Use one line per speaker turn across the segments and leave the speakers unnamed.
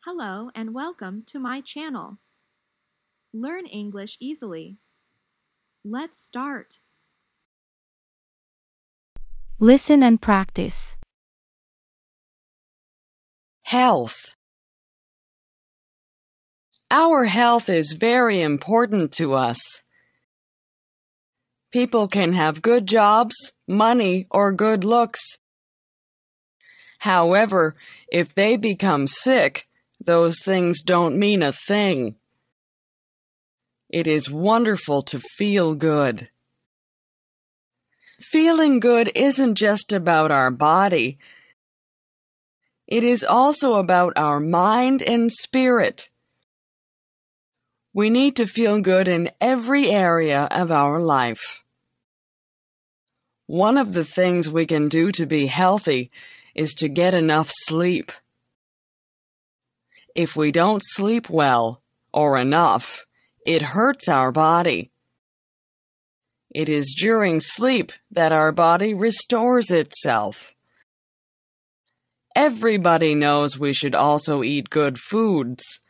Hello and welcome to my channel. Learn English easily. Let's start.
Listen and practice.
Health. Our health is very important to us. People can have good jobs, money, or good looks. However, if they become sick, those things don't mean a thing. It is wonderful to feel good. Feeling good isn't just about our body. It is also about our mind and spirit. We need to feel good in every area of our life. One of the things we can do to be healthy is to get enough sleep. If we don't sleep well or enough, it hurts our body. It is during sleep that our body restores itself. Everybody knows we should also eat good foods.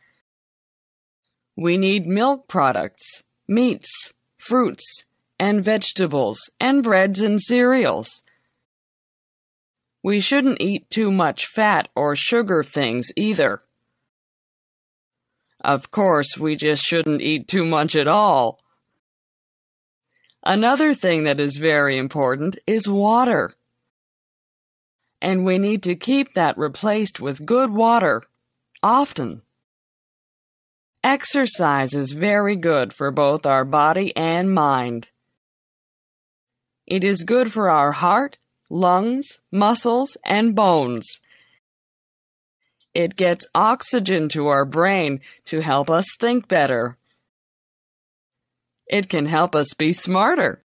We need milk products, meats, fruits, and vegetables, and breads and cereals. We shouldn't eat too much fat or sugar things either. Of course, we just shouldn't eat too much at all. Another thing that is very important is water. And we need to keep that replaced with good water, often. Exercise is very good for both our body and mind. It is good for our heart, lungs, muscles, and bones. It gets oxygen to our brain to help us think better. It can help us be smarter.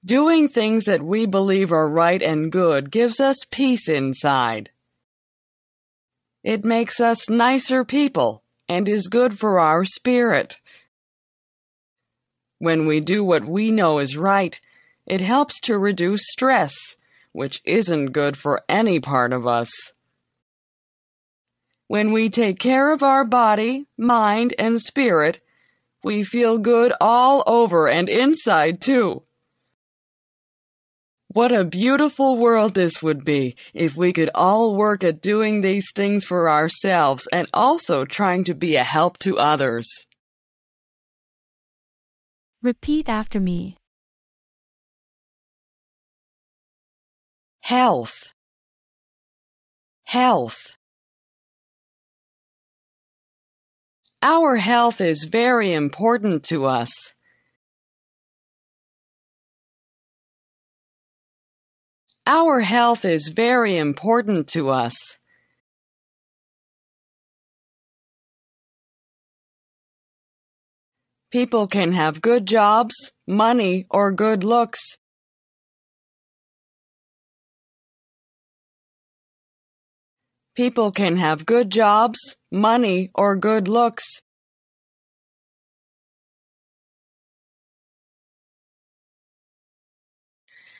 Doing things that we believe are right and good gives us peace inside. It makes us nicer people and is good for our spirit. When we do what we know is right, it helps to reduce stress, which isn't good for any part of us. When we take care of our body, mind, and spirit, we feel good all over and inside too. What a beautiful world this would be if we could all work at doing these things for ourselves and also trying to be a help to others.
Repeat after me.
Health. Health. Our health is very important to us. Our health is very important to us. People can have good jobs, money, or good looks. People can have good jobs, money, or good looks.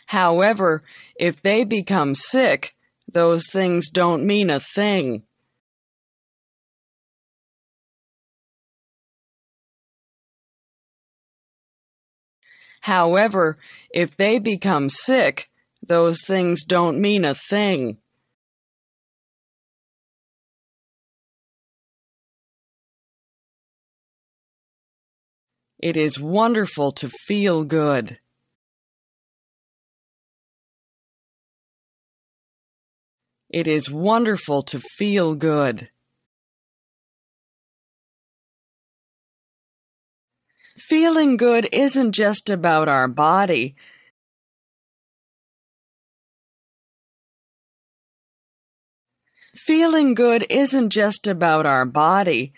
However, if they become sick, those things don't mean a thing. However, if they become sick, those things don't mean a thing. It is wonderful to feel good. It is wonderful to feel good. Feeling good isn't just about our body. Feeling good isn't just about our body.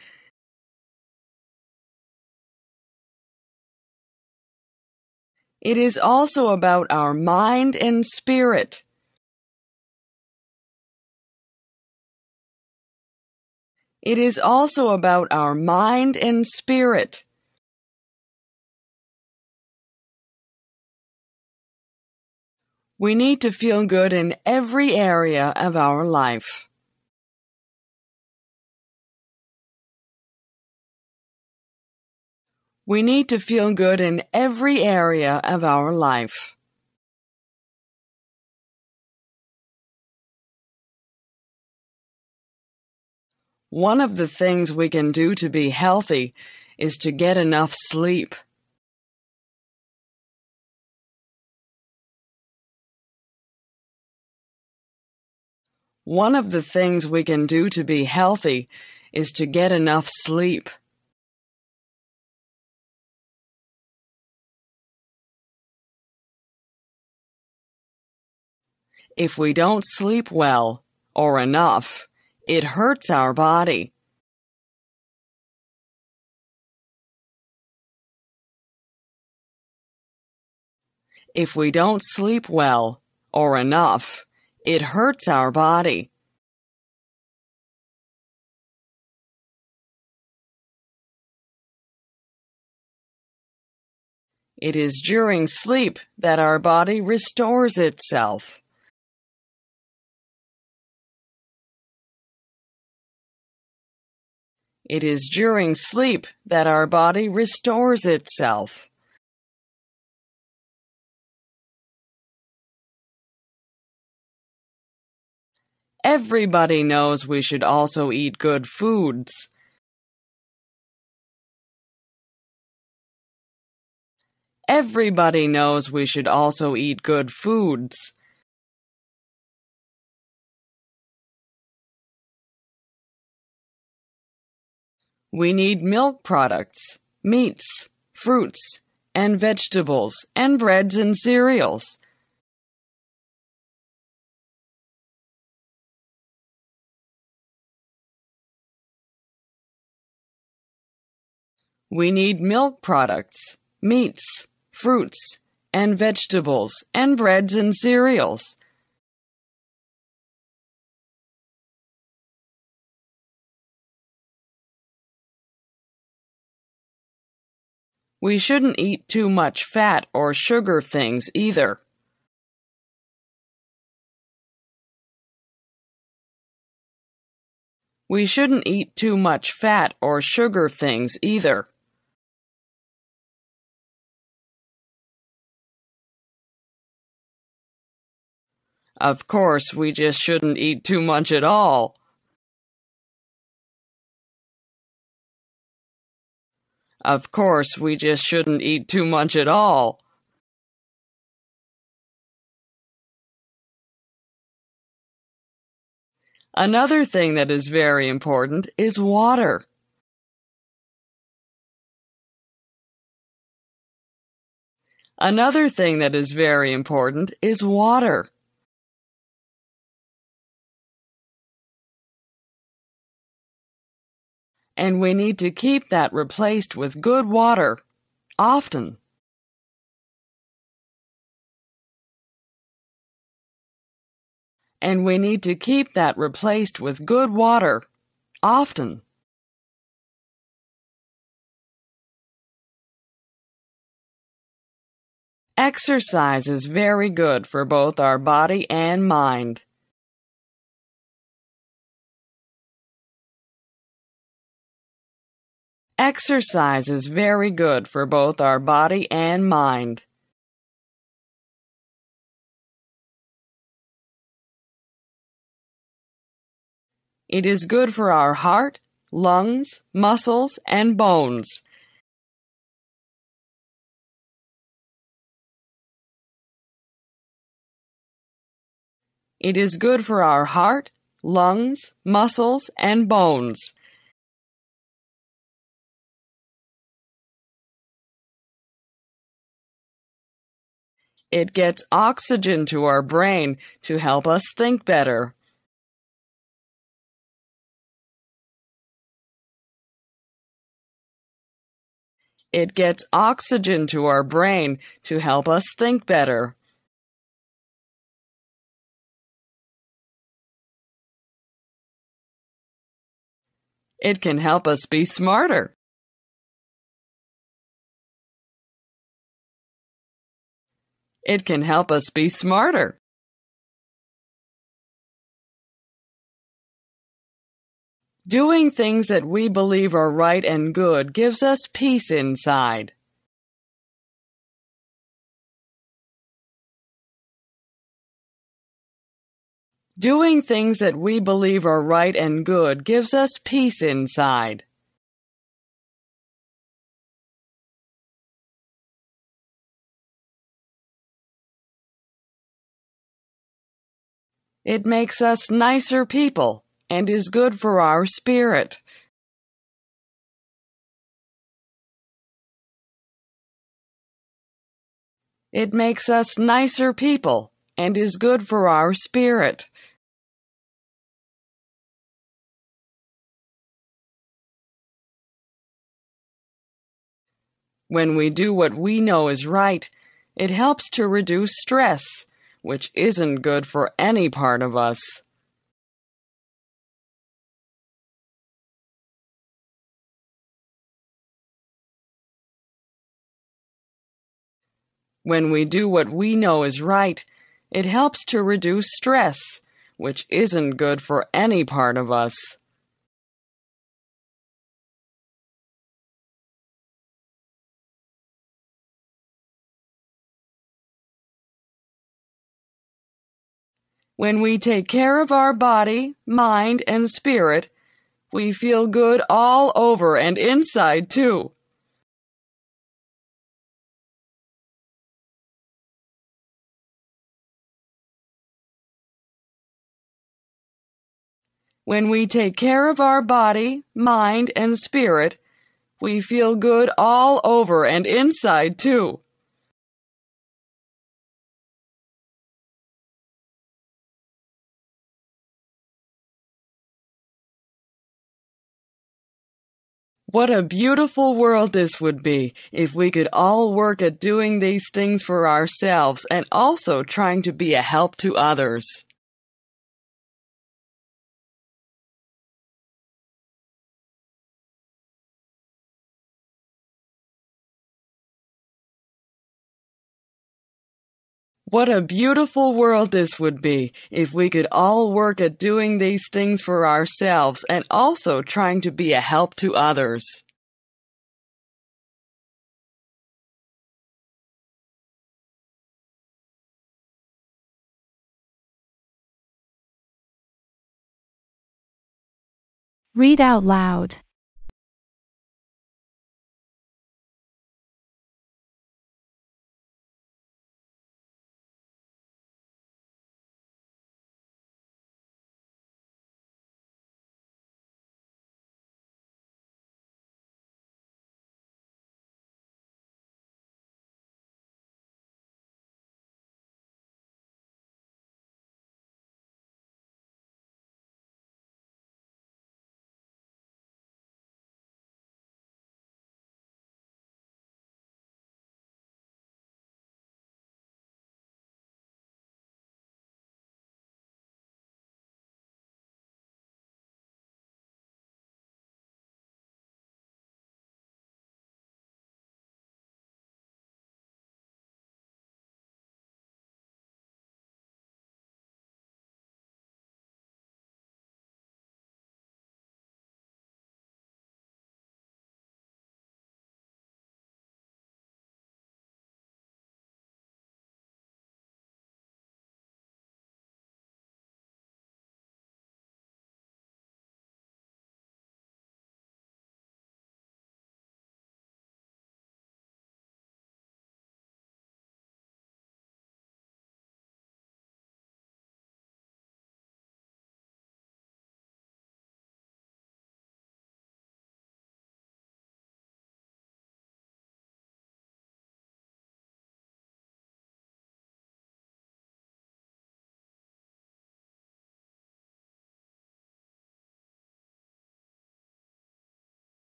It is also about our mind and spirit. It is also about our mind and spirit. We need to feel good in every area of our life. We need to feel good in every area of our life. One of the things we can do to be healthy is to get enough sleep. One of the things we can do to be healthy is to get enough sleep. If we don't sleep well or enough, it hurts our body. If we don't sleep well or enough, it hurts our body. It is during sleep that our body restores itself. It is during sleep that our body restores itself. Everybody knows we should also eat good foods. Everybody knows we should also eat good foods. We need milk products, meats, fruits, and vegetables, and breads and cereals. We need milk products, meats, fruits, and vegetables, and breads and cereals. We shouldn't eat too much fat or sugar things either. We shouldn't eat too much fat or sugar things either. Of course, we just shouldn't eat too much at all. Of course, we just shouldn't eat too much at all. Another thing that is very important is water. Another thing that is very important is water. And we need to keep that replaced with good water, often. And we need to keep that replaced with good water, often. Exercise is very good for both our body and mind. Exercise is very good for both our body and mind. It is good for our heart, lungs, muscles, and bones. It is good for our heart, lungs, muscles, and bones. It gets oxygen to our brain to help us think better. It gets oxygen to our brain to help us think better. It can help us be smarter. It can help us be smarter. Doing things that we believe are right and good gives us peace inside. Doing things that we believe are right and good gives us peace inside. It makes us nicer people and is good for our spirit. It makes us nicer people and is good for our spirit. When we do what we know is right, it helps to reduce stress, which isn't good for any part of us. When we do what we know is right, it helps to reduce stress, which isn't good for any part of us. When we take care of our body, mind, and spirit, we feel good all over and inside too. When we take care of our body, mind, and spirit, we feel good all over and inside too. What a beautiful world this would be if we could all work at doing these things for ourselves and also trying to be a help to others. What a beautiful world this would be if we could all work at doing these things for ourselves and also trying to be a help to others.
Read out loud.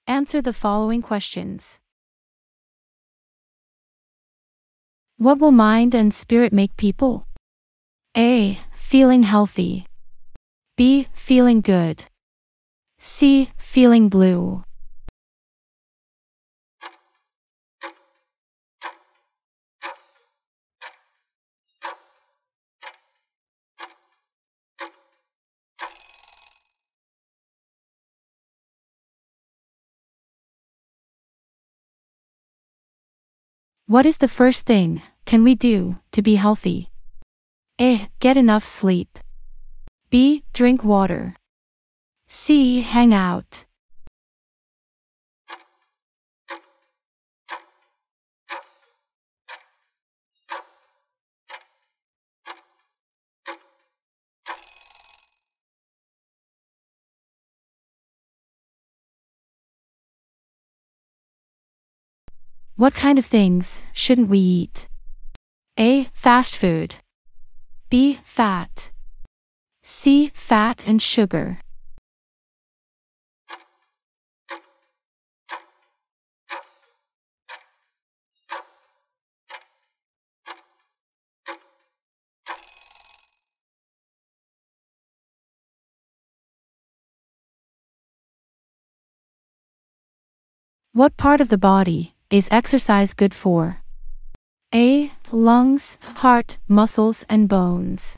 Answer the following questions. What will mind and spirit make people? A. Feeling healthy. B. Feeling good. C. Feeling blue. What is the first thing can we do to be healthy? A. Get enough sleep. B. Drink water. C. Hang out. What kind of things shouldn't we eat? A. Fast food. B. Fat. C. Fat and sugar. What part of the body is exercise good for? A. Lungs, heart, muscles and bones.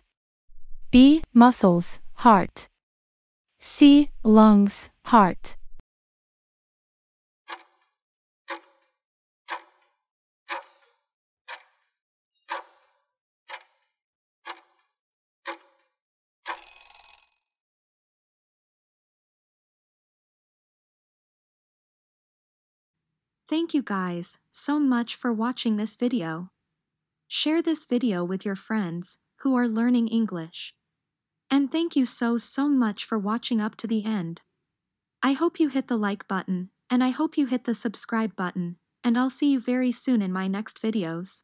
B. Muscles, heart. C. Lungs, heart.
Thank you guys so much for watching this video. Share this video with your friends who are learning English. And thank you so much for watching up to the end. I hope you hit the like button, and I hope you hit the subscribe button, and I'll see you very soon in my next videos.